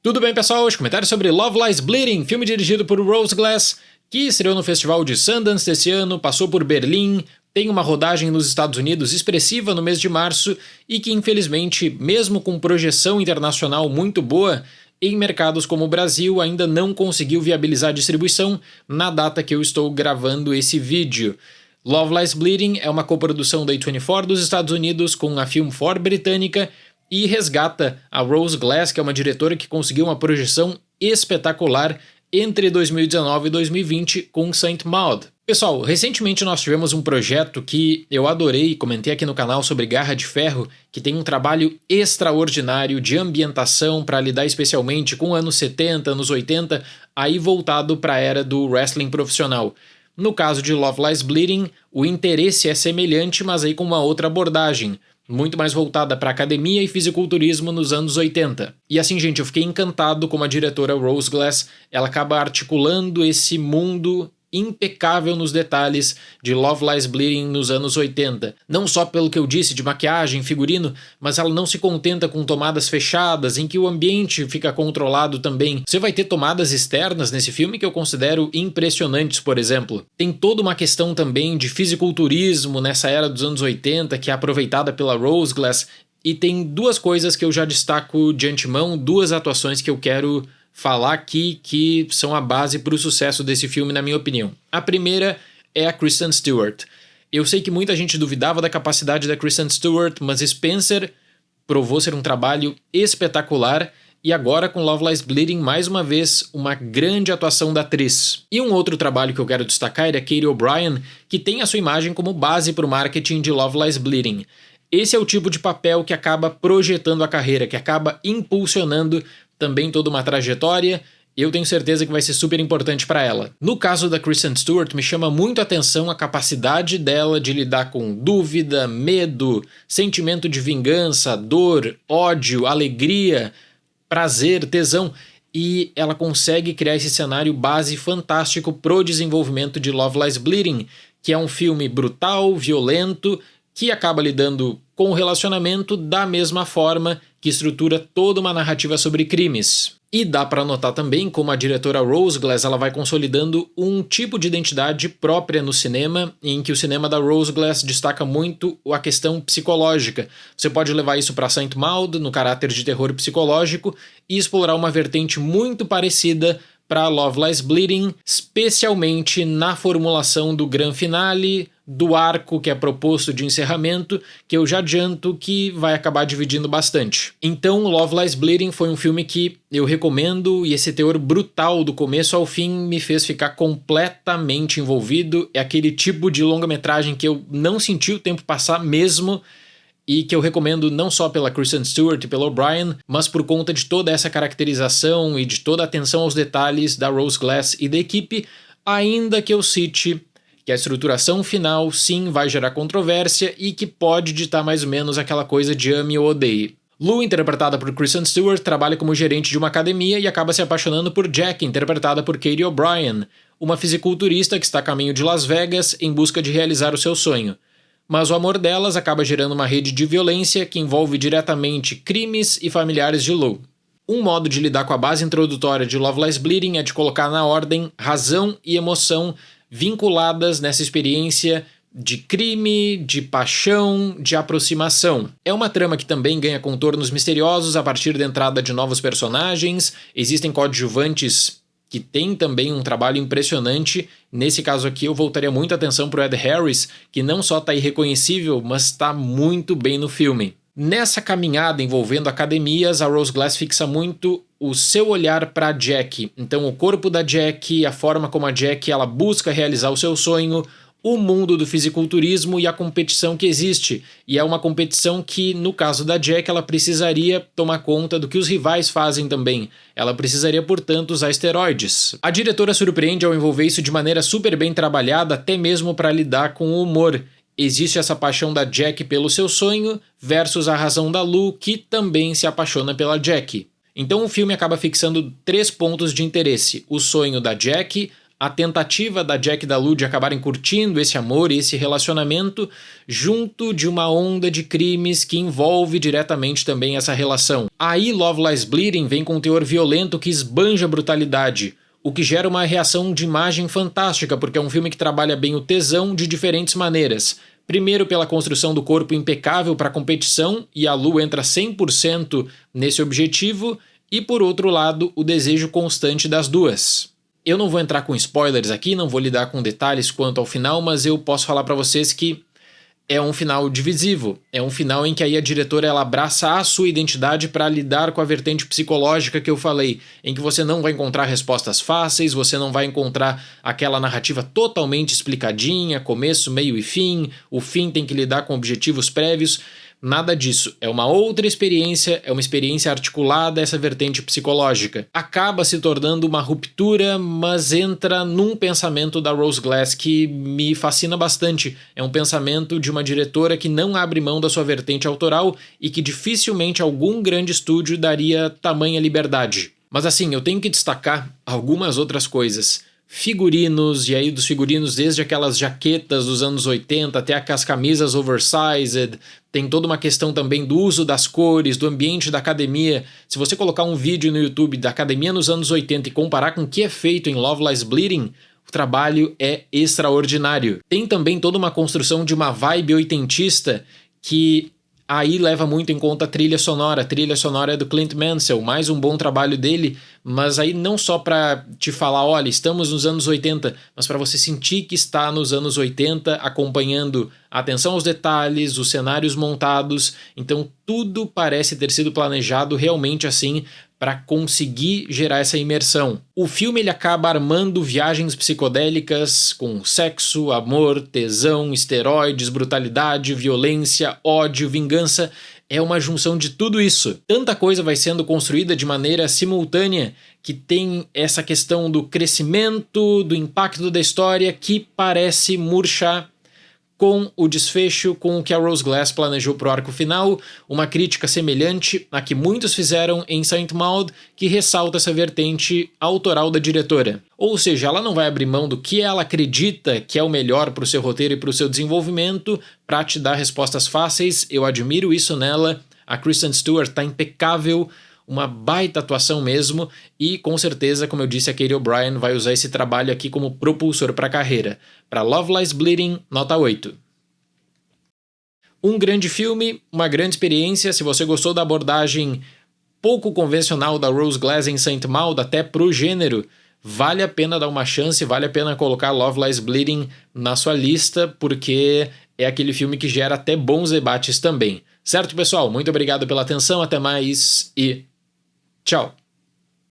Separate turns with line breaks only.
Tudo bem, pessoal? Hoje comentários sobre Love Lies Bleeding, filme dirigido por Rose Glass, que estreou no Festival de Sundance desse ano, passou por Berlim, tem uma rodagem nos Estados Unidos expressiva no mês de março e que, infelizmente, mesmo com projeção internacional muito boa, em mercados como o Brasil ainda não conseguiu viabilizar a distribuição na data que eu estou gravando esse vídeo. Love Lies Bleeding é uma coprodução da A24 dos Estados Unidos com a Film 4 britânica e resgata a Rose Glass, que é uma diretora que conseguiu uma projeção espetacular entre 2019 e 2020 com Saint Maud. Pessoal, recentemente nós tivemos um projeto que eu adorei, comentei aqui no canal sobre Garra de Ferro, que tem um trabalho extraordinário de ambientação para lidar especialmente com anos 70, anos 80, aí voltado para a era do wrestling profissional. No caso de Love Lies Bleeding, o interesse é semelhante, mas aí com uma outra abordagem, muito mais voltada para academia e fisiculturismo nos anos 80. E assim, gente, eu fiquei encantado como a diretora Rose Glass, ela acaba articulando esse mundo impecável nos detalhes de Love Lies Bleeding nos anos 80. Não só pelo que eu disse de maquiagem, figurino, mas ela não se contenta com tomadas fechadas, em que o ambiente fica controlado também. Você vai ter tomadas externas nesse filme que eu considero impressionantes, por exemplo. Tem toda uma questão também de fisiculturismo nessa era dos anos 80, que é aproveitada pela Rose Glass, e tem duas coisas que eu já destaco de antemão, duas atuações que eu quero falar aqui que são a base para o sucesso desse filme, na minha opinião. A primeira é a Kristen Stewart. Eu sei que muita gente duvidava da capacidade da Kristen Stewart, mas Spencer provou ser um trabalho espetacular e agora com Love Lies Bleeding, mais uma vez, uma grande atuação da atriz. E um outro trabalho que eu quero destacar é a Katie O'Brien, que tem a sua imagem como base para o marketing de Love Lies Bleeding. Esse é o tipo de papel que acaba projetando a carreira, que acaba impulsionando também toda uma trajetória. Eu tenho certeza que vai ser super importante para ela. No caso da Kristen Stewart, me chama muito a atenção a capacidade dela de lidar com dúvida, medo, sentimento de vingança, dor, ódio, alegria, prazer, tesão. E ela consegue criar esse cenário base fantástico pro desenvolvimento de Love Lies Bleeding, que é um filme brutal, violento, que acaba lidando com o relacionamento da mesma forma que estrutura toda uma narrativa sobre crimes. E dá para notar também como a diretora Rose Glass ela vai consolidando um tipo de identidade própria no cinema, em que o cinema da Rose Glass destaca muito a questão psicológica. Você pode levar isso para Saint Maud, no caráter de terror psicológico, e explorar uma vertente muito parecida para Love Lies Bleeding, especialmente na formulação do grande finale, do arco que é proposto de encerramento, que eu já adianto que vai acabar dividindo bastante. Então, Love Lies Bleeding foi um filme que eu recomendo e esse teor brutal do começo ao fim me fez ficar completamente envolvido. É aquele tipo de longa-metragem que eu não senti o tempo passar mesmo, e que eu recomendo não só pela Kristen Stewart e pela O'Brien, mas por conta de toda essa caracterização e de toda a atenção aos detalhes da Rose Glass e da equipe, ainda que eu cite que a estruturação final sim vai gerar controvérsia e que pode ditar mais ou menos aquela coisa de ame ou odeie. Lou, interpretada por Kristen Stewart, trabalha como gerente de uma academia e acaba se apaixonando por Jack, interpretada por Katie O'Brien, uma fisiculturista que está a caminho de Las Vegas em busca de realizar o seu sonho. Mas o amor delas acaba gerando uma rede de violência que envolve diretamente crimes e familiares de Lou. Um modo de lidar com a base introdutória de Love Lies Bleeding é de colocar na ordem razão e emoção vinculadas nessa experiência de crime, de paixão, de aproximação. É uma trama que também ganha contornos misteriosos a partir da entrada de novos personagens, existem coadjuvantes que tem também um trabalho impressionante. Nesse caso aqui eu voltaria muito a atenção para o Ed Harris, que não só está irreconhecível, mas está muito bem no filme. Nessa caminhada envolvendo academias, a Rose Glass fixa muito o seu olhar para Jack. Então o corpo da Jack, a forma como a Jack ela busca realizar o seu sonho, o mundo do fisiculturismo e a competição que existe. E é uma competição que, no caso da Jack, ela precisaria tomar conta do que os rivais fazem também. Ela precisaria, portanto, usar esteroides. A diretora surpreende ao envolver isso de maneira super bem trabalhada, até mesmo para lidar com o humor. Existe essa paixão da Jack pelo seu sonho versus a razão da Lou, que também se apaixona pela Jack. Então o filme acaba fixando 3 pontos de interesse: o sonho da Jack, a tentativa da Jack e da Lou de acabarem curtindo esse amor e esse relacionamento, junto de uma onda de crimes que envolve diretamente também essa relação. Aí Love Lies Bleeding vem com um teor violento que esbanja brutalidade, o que gera uma reação de imagem fantástica, porque é um filme que trabalha bem o tesão de diferentes maneiras. Primeiro pela construção do corpo impecável para a competição, e a Lou entra 100% nesse objetivo, e por outro lado, o desejo constante das duas. Eu não vou entrar com spoilers aqui, não vou lidar com detalhes quanto ao final, mas eu posso falar para vocês que é um final divisivo, é um final em que aí a diretora ela abraça a sua identidade para lidar com a vertente psicológica que eu falei, em que você não vai encontrar respostas fáceis, você não vai encontrar aquela narrativa totalmente explicadinha, começo, meio e fim, o fim tem que lidar com objetivos prévios. Nada disso, é uma outra experiência, é uma experiência articulada essa vertente psicológica. Acaba se tornando uma ruptura, mas entra num pensamento da Rose Glass que me fascina bastante. É um pensamento de uma diretora que não abre mão da sua vertente autoral e que dificilmente algum grande estúdio daria tamanha liberdade. Mas assim, eu tenho que destacar algumas outras coisas. Figurinos, e aí dos figurinos desde aquelas jaquetas dos anos 80 até as camisas oversized, tem toda uma questão também do uso das cores, do ambiente da academia. Se você colocar um vídeo no YouTube da academia nos anos 80 e comparar com o que é feito em Love Lies Bleeding, o trabalho é extraordinário. Tem também toda uma construção de uma vibe oitentista que aí leva muito em conta a trilha sonora. A trilha sonora é do Clint Mansell, mais um bom trabalho dele, mas aí não só para te falar, olha, estamos nos anos 80, mas para você sentir que está nos anos 80, acompanhando a atenção aos detalhes, os cenários montados. Então tudo parece ter sido planejado realmente assim para conseguir gerar essa imersão. O filme ele acaba armando viagens psicodélicas com sexo, amor, tesão, esteroides, brutalidade, violência, ódio, vingança. É uma junção de tudo isso. Tanta coisa vai sendo construída de maneira simultânea que tem essa questão do crescimento, do impacto da história que parece murchar com o desfecho, com o que a Rose Glass planejou para o arco final, uma crítica semelhante à que muitos fizeram em Saint Maud, que ressalta essa vertente autoral da diretora. Ou seja, ela não vai abrir mão do que ela acredita que é o melhor para o seu roteiro e para o seu desenvolvimento, para te dar respostas fáceis. Eu admiro isso nela. A Kristen Stewart está impecável, uma baita atuação mesmo, e com certeza, como eu disse, a Katie O'Brien vai usar esse trabalho aqui como propulsor para a carreira. Para Love Lies Bleeding, nota 8. Um grande filme, uma grande experiência. Se você gostou da abordagem pouco convencional da Rose Glass em Saint Maud, até pro gênero, vale a pena dar uma chance, vale a pena colocar Love Lies Bleeding na sua lista, porque é aquele filme que gera até bons debates também. Certo, pessoal? Muito obrigado pela atenção, até mais e tchau!